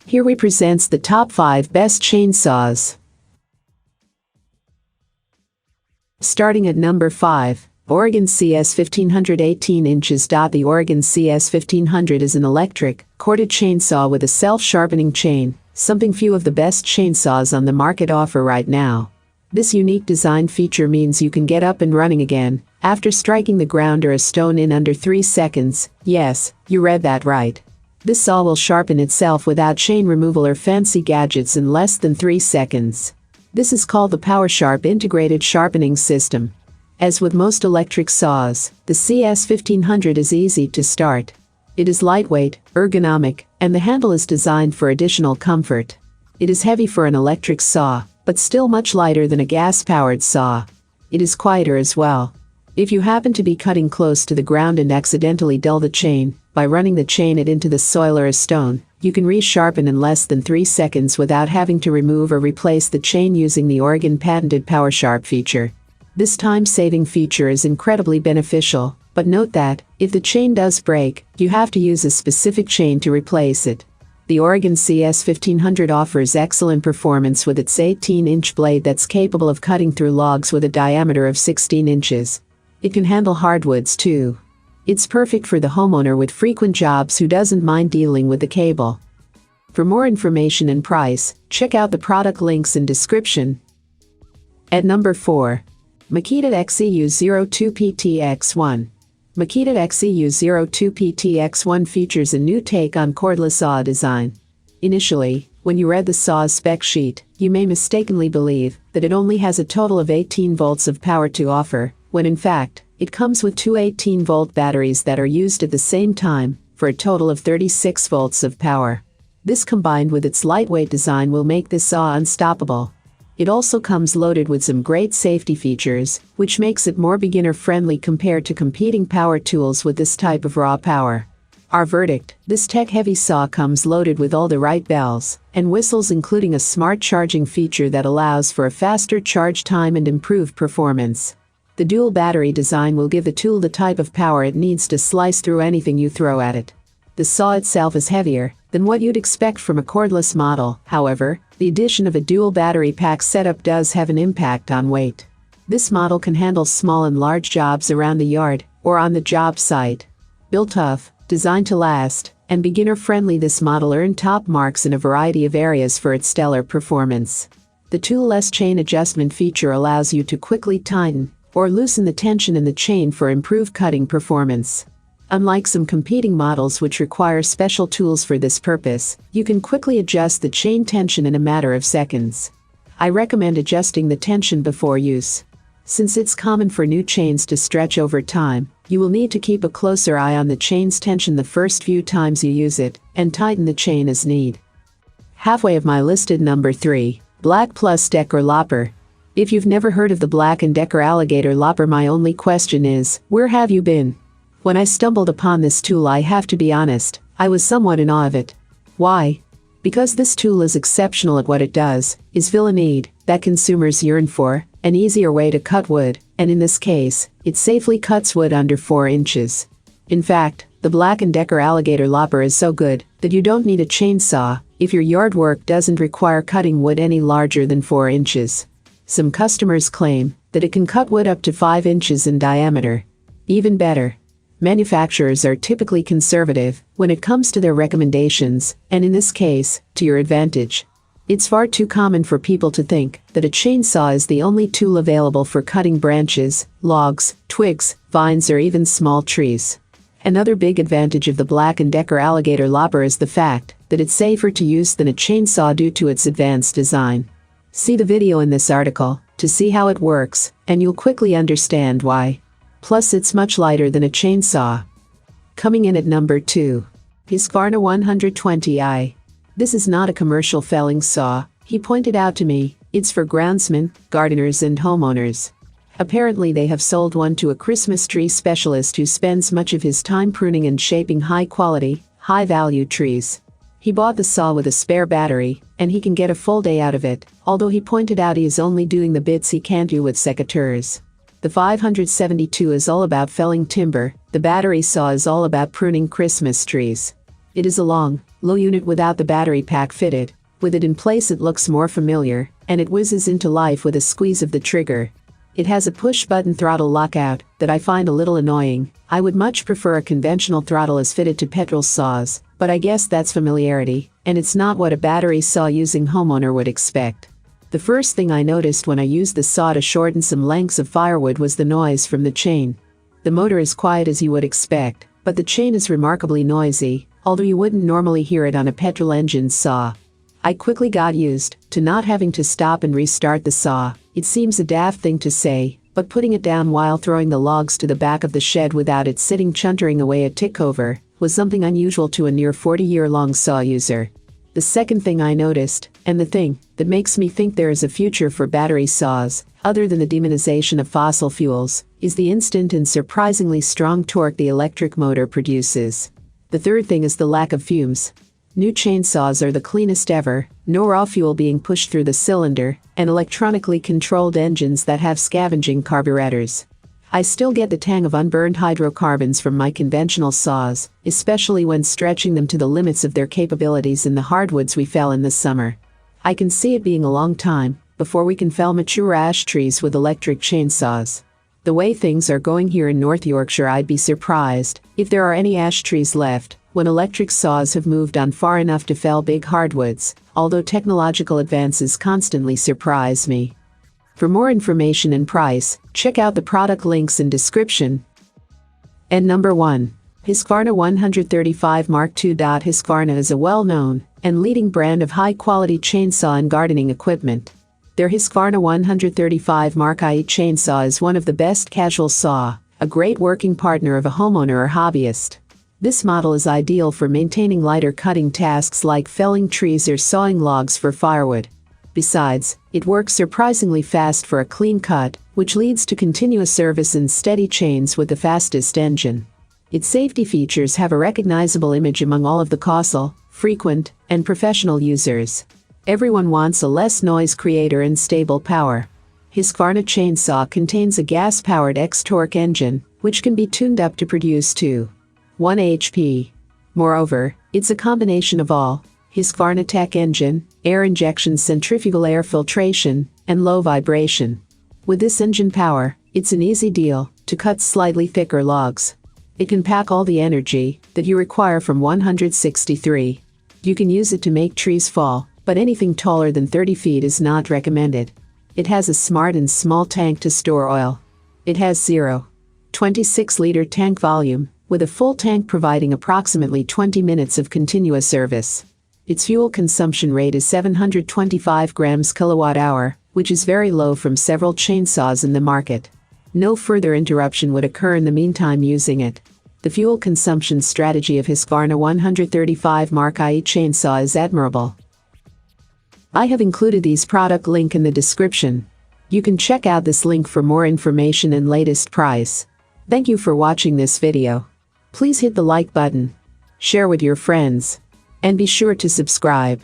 Here we presents the top 5 best chainsaws. Starting at number 5, Oregon CS1500 18 inches. The Oregon CS1500 is an electric, corded chainsaw with a self-sharpening chain, something few of the best chainsaws on the market offer right now. This unique design feature means you can get up and running again, after striking the ground or a stone in under 3 seconds. Yes, you read that right. This saw will sharpen itself without chain removal or fancy gadgets in less than 3 seconds. This is called the PowerSharp Integrated Sharpening System. As with most electric saws, the CS1500 is easy to start. It is lightweight, ergonomic, and the handle is designed for additional comfort. It is heavy for an electric saw, but still much lighter than a gas-powered saw. It is quieter as well. If you happen to be cutting close to the ground and accidentally dull the chain, by running the chain into the soil or a stone, you can resharpen in less than 3 seconds without having to remove or replace the chain using the Oregon patented PowerSharp feature. This time-saving feature is incredibly beneficial, but note that, if the chain does break, you have to use a specific chain to replace it. The Oregon CS1500 offers excellent performance with its 18-inch blade that's capable of cutting through logs with a diameter of 16 inches. It can handle hardwoods too. It's perfect for the homeowner with frequent jobs who doesn't mind dealing with the cable. For more information and price, check out the product links in description. At number 4. Makita XCU02PTX1. Makita XCU02PTX1 features a new take on cordless saw design. Initially, when you read the saw's spec sheet, you may mistakenly believe that it only has a total of 18 volts of power to offer, when in fact, it comes with two 18-volt batteries that are used at the same time, for a total of 36 volts of power. This combined with its lightweight design will make this saw unstoppable. It also comes loaded with some great safety features, which makes it more beginner-friendly compared to competing power tools with this type of raw power. Our verdict: this tech-heavy saw comes loaded with all the right bells and whistles, including a smart charging feature that allows for a faster charge time and improved performance. The dual battery design will give the tool the type of power it needs to slice through anything you throw at it. The saw itself is heavier than what you'd expect from a cordless model. However, the addition of a dual battery pack setup does have an impact on weight. This model can handle small and large jobs around the yard or on the job site. Built tough, designed to last, and beginner-friendly, this model earned top marks in a variety of areas for its stellar performance. The tool-less chain adjustment feature allows you to quickly tighten or loosen the tension in the chain for improved cutting performance. Unlike some competing models which require special tools for this purpose, you can quickly adjust the chain tension in a matter of seconds. I recommend adjusting the tension before use. Since it's common for new chains to stretch over time, you will need to keep a closer eye on the chain's tension the first few times you use it, and tighten the chain as need. Halfway of my listed number 3, BLACK+DECKER Lopper. If you've never heard of the BLACK+DECKER Alligator Lopper, my only question is, where have you been? When I stumbled upon this tool, I have to be honest, I was somewhat in awe of it. Why? Because this tool is exceptional at what it does, is fill a need that consumers yearn for, an easier way to cut wood, and in this case, it safely cuts wood under 4 inches. In fact, the BLACK+DECKER Alligator Lopper is so good that you don't need a chainsaw if your yard work doesn't require cutting wood any larger than 4 inches. Some customers claim that it can cut wood up to 5 inches in diameter. Even better, manufacturers are typically conservative when it comes to their recommendations, and in this case, to your advantage. It's far too common for people to think that a chainsaw is the only tool available for cutting branches, logs, twigs, vines, or even small trees. Another big advantage of the BLACK+DECKER Alligator Lopper is the fact that it's safer to use than a chainsaw due to its advanced design. See the video in this article to see how it works, and you'll quickly understand why. Plus, it's much lighter than a chainsaw. Coming in at number 2. Husqvarna 120i. This is not a commercial felling saw, he pointed out to me. It's for groundsmen, gardeners, and homeowners. Apparently they have sold one to a Christmas tree specialist who spends much of his time pruning and shaping high-quality, high-value trees. He bought the saw with a spare battery, and he can get a full day out of it, although he pointed out he is only doing the bits he can't do with secateurs. The 572 is all about felling timber, the battery saw is all about pruning Christmas trees. It is a long, low unit without the battery pack fitted. With it in place it looks more familiar, and it whizzes into life with a squeeze of the trigger. It has a push-button throttle lockout that I find a little annoying. I would much prefer a conventional throttle as fitted to petrol saws, but I guess that's familiarity, and it's not what a battery saw-using homeowner would expect. The first thing I noticed when I used the saw to shorten some lengths of firewood was the noise from the chain. The motor is quiet as you would expect, but the chain is remarkably noisy, although you wouldn't normally hear it on a petrol engine saw. I quickly got used to not having to stop and restart the saw. It seems a daft thing to say, but putting it down while throwing the logs to the back of the shed without it sitting chuntering away a tick over was something unusual to a near 40-year-long saw user. The second thing I noticed, and the thing that makes me think there is a future for battery saws, other than the demonization of fossil fuels, is the instant and surprisingly strong torque the electric motor produces. The third thing is the lack of fumes. New chainsaws are the cleanest ever, no raw fuel being pushed through the cylinder, and electronically controlled engines that have scavenging carburetors. I still get the tang of unburned hydrocarbons from my conventional saws, especially when stretching them to the limits of their capabilities in the hardwoods we fell in this summer. I can see it being a long time before we can fell mature ash trees with electric chainsaws. The way things are going here in North Yorkshire, I'd be surprised if there are any ash trees left when electric saws have moved on far enough to fell big hardwoods, although technological advances constantly surprise me. For more information and price, check out the product links in description. And number 1. Husqvarna 135 Mark II. Husqvarna is a well-known and leading brand of high-quality chainsaw and gardening equipment. Their Husqvarna 135 Mark II chainsaw is one of the best casual saw, a great working partner of a homeowner or hobbyist. This model is ideal for maintaining lighter cutting tasks like felling trees or sawing logs for firewood. Besides, it works surprisingly fast for a clean cut, which leads to continuous service and steady chains with the fastest engine. Its safety features have a recognizable image among all of the casual, frequent, and professional users. Everyone wants a less noise creator and stable power. Husqvarna chainsaw contains a gas-powered X-Torque engine, which can be tuned up to produce 1 HP. Moreover, it's a combination of all Husqvarna tech engine, air injection, centrifugal air filtration, and low vibration. With this engine power, it's an easy deal to cut slightly thicker logs. It can pack all the energy that you require from 163. You can use it to make trees fall, but anything taller than 30 feet is not recommended. It has a smart and small tank to store oil. It has 0.26-liter tank volume, with a full tank providing approximately 20 minutes of continuous service. Its fuel consumption rate is 725 grams kilowatt-hour, which is very low from several chainsaws in the market. No further interruption would occur in the meantime using it. The fuel consumption strategy of Husqvarna 135 Mark II chainsaw is admirable. I have included these product link in the description. You can check out this link for more information and latest price. Thank you for watching this video. Please hit the like button, share with your friends, and be sure to subscribe.